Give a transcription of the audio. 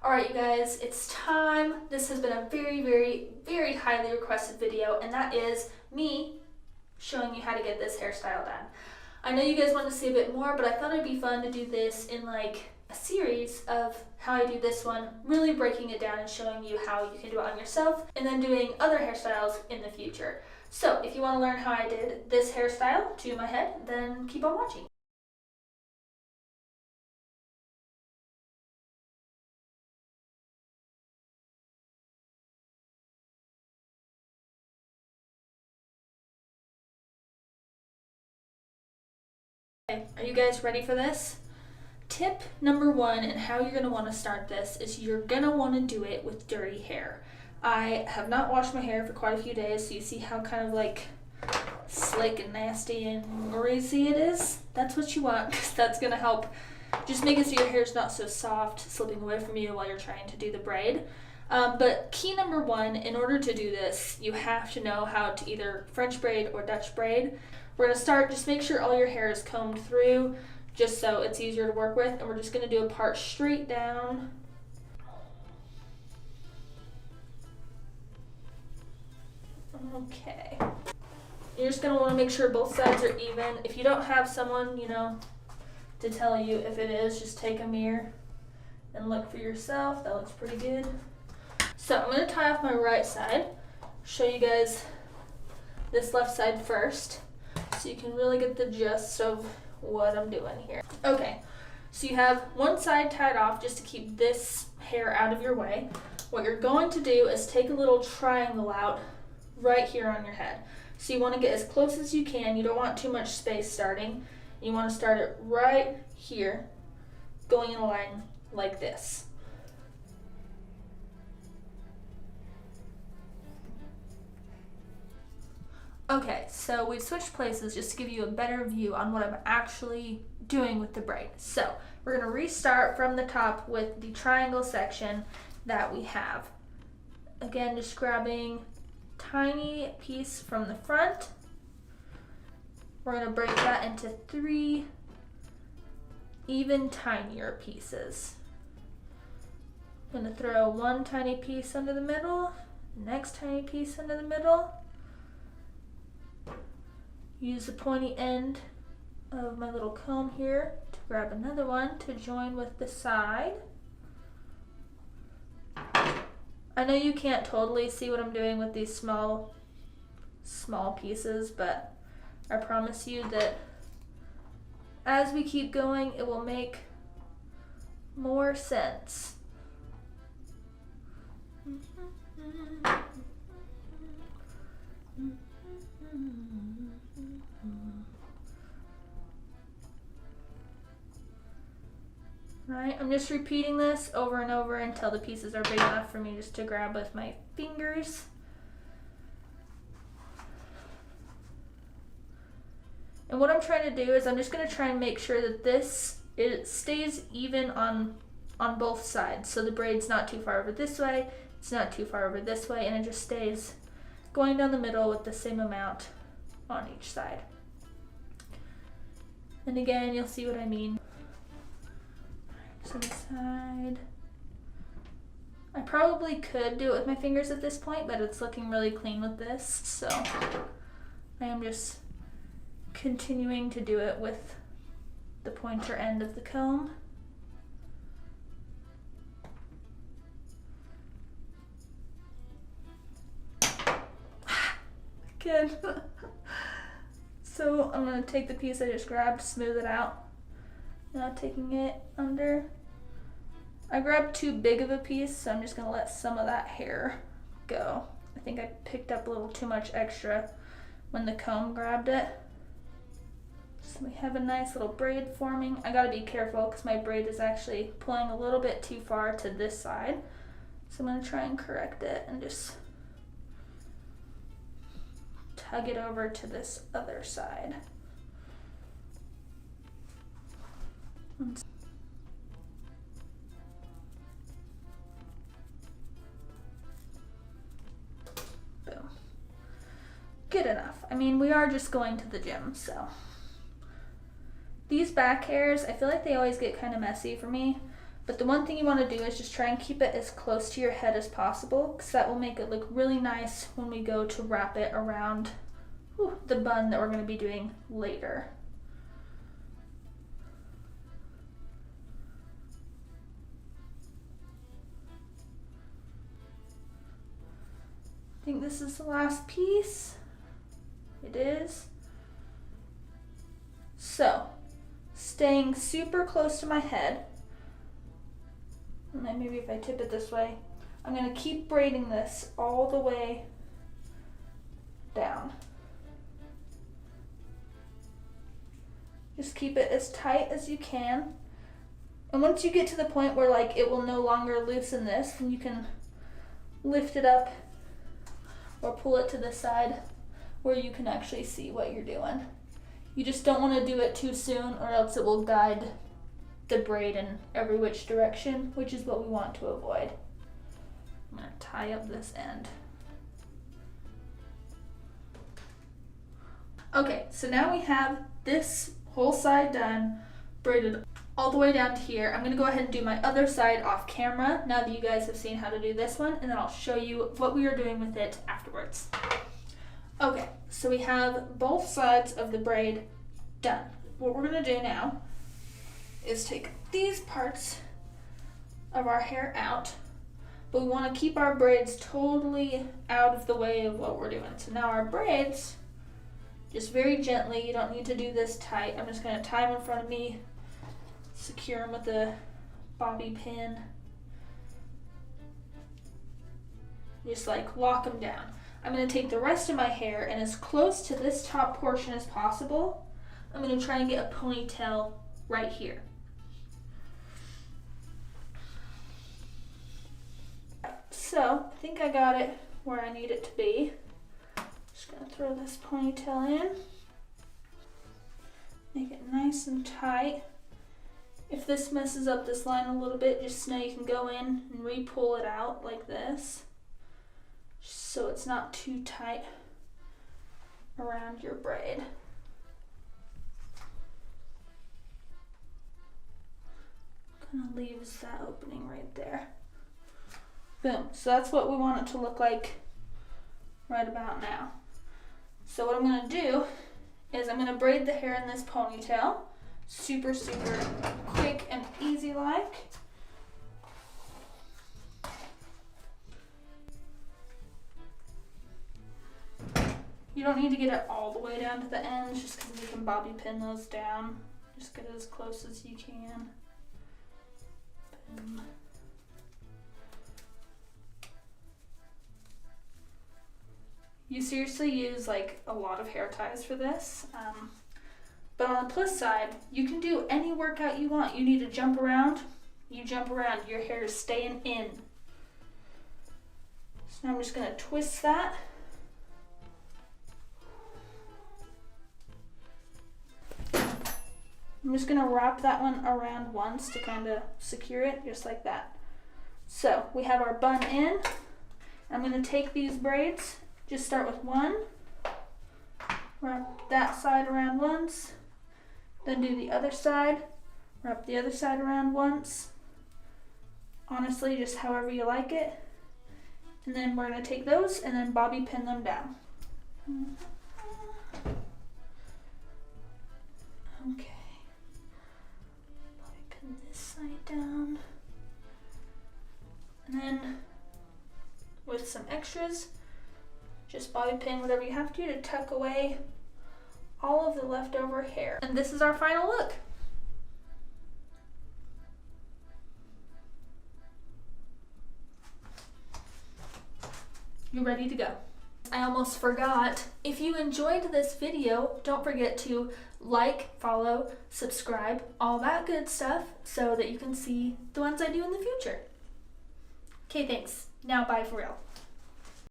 Alright you guys, it's time. This has been a very highly requested video, and that is me showing you how to get this hairstyle done. I know you guys want to see a bit more, but I thought it'd be fun to do this in like a series of how I do this one, really breaking it down and showing you how you can do it on yourself, and then doing other hairstyles in the future. So if you want to learn how I did this hairstyle to my head, then keep on watching. Okay, are you guys ready for this? Tip number one, and how you're going to want to start this, is you're going to want to do it with dirty hair. I have not washed my hair for quite a few days, so you see how kind of like slick and nasty and greasy it is? That's what you want, because that's going to help just make it so your hair's not so soft, slipping away from you while you're trying to do the braid. But key number one, in order to do this, you have to know how to either French braid or Dutch braid. We're going to start, just make sure all your hair is combed through, just so it's easier to work with, and we're just going to do a part straight down. Okay. You're just going to want to make sure both sides are even. If you don't have someone, to tell you if it is, just take a mirror and look for yourself. That looks pretty good. So I'm going to tie off my right side, show you guys this left side first, so you can really get the gist of what I'm doing here. Okay, so you have one side tied off just to keep this hair out of your way. What you're going to do is take a little triangle out right here on your head. So you want to get as close as you can. You don't want too much space starting. You want to start it right here, going in a line like this. Okay, so we've switched places just to give you a better view on what I'm actually doing with the braid. So we're going to restart from the top with the triangle section that we have. Again, just grabbing a tiny piece from the front. We're going to break that into 3 even tinier pieces. I'm going to throw one tiny piece under the middle, next tiny piece under the middle. Use the pointy end of my little comb here to grab another one to join with the side. I know you can't totally see what I'm doing with these small pieces, but I promise you that as we keep going, it will make more sense. Alright, I'm just repeating this over and over until the pieces are big enough for me just to grab with my fingers. And what I'm trying to do is I'm just going to try and make sure that it stays even on both sides. So the braid's not too far over this way, it's not too far over this way, and it just stays going down the middle with the same amount on each side. And again, you'll see what I mean. To the side. I probably could do it with my fingers at this point, but it's looking really clean with this, so I am just continuing to do it with the pointer end of the comb. Good. So I'm going to take the piece I just grabbed, smooth it out. Now taking it under. I grabbed too big of a piece, so I'm just going to let some of that hair go. I think I picked up a little too much extra when the comb grabbed it. So we have a nice little braid forming. I got to be careful because my braid is actually pulling a little bit too far to this side. So I'm going to try and correct it and just tug it over to this other side. Boom. Good enough. I mean, we are just going to the gym, so. These back hairs, I feel like they always get kind of messy for me, But the one thing you want to do is just try and keep it as close to your head as possible, because that will make it look really nice when we go to wrap it around the bun that we're going to be doing later. I think this is the last piece. It is. So, staying super close to my head, and then maybe if I tip it this way, I'm going to keep braiding this all the way down. Just keep it as tight as you can. And once you get to the point where like it will no longer loosen this, then you can lift it up or pull it to the side where you can actually see what you're doing. You just don't want to do it too soon, or else it will guide the braid in every which direction, which is what we want to avoid. I'm going to tie up this end. Okay, so now we have this whole side done, braided all the way down to here. I'm going to go ahead and do my other side off camera now that you guys have seen how to do this one, and then I'll show you what we are doing with it afterwards. Okay, so we have both sides of the braid done. What we're going to do now is take these parts of our hair out, but we want to keep our braids totally out of the way of what we're doing. So now our braids, just very gently, you don't need to do this tight. I'm just going to tie them in front of me, secure them with a bobby pin, just like lock them down. I'm going to take the rest of my hair, and as close to this top portion as possible, I'm going to try and get a ponytail right here. So I think I got it where I need it to be. Just going to throw this ponytail in, make it nice and tight. If this messes up this line a little bit, just know you can go in and re-pull it out like this, so it's not too tight around your braid. Kind of leaves that opening right there. Boom. So that's what we want it to look like right about now. So what I'm going to do is I'm going to braid the hair in this ponytail, super quick and easy like. You don't need to get it all the way down to the ends, just because you can bobby pin those down. Just get it as close as you can. Boom. You seriously use like a lot of hair ties for this. But on the plus side, you can do any workout you want. You need to jump around, you jump around. Your hair is staying in. So now I'm just going to twist that. I'm just going to wrap that one around once to kind of secure it, just like that. So we have our bun in. I'm going to take these braids, just start with one, wrap that side around once, then do the other side, wrap the other side around once. Honestly, just however you like it. And then we're going to take those and then bobby pin them down. Okay. Bobby pin this side down. And then with some extras, just bobby pin whatever you have to tuck away all of the leftover hair. And this is our final look. You're ready to go. I almost forgot. If you enjoyed this video, don't forget to like, follow, subscribe, all that good stuff, so that you can see the ones I do in the future. Okay, thanks. Now bye for real.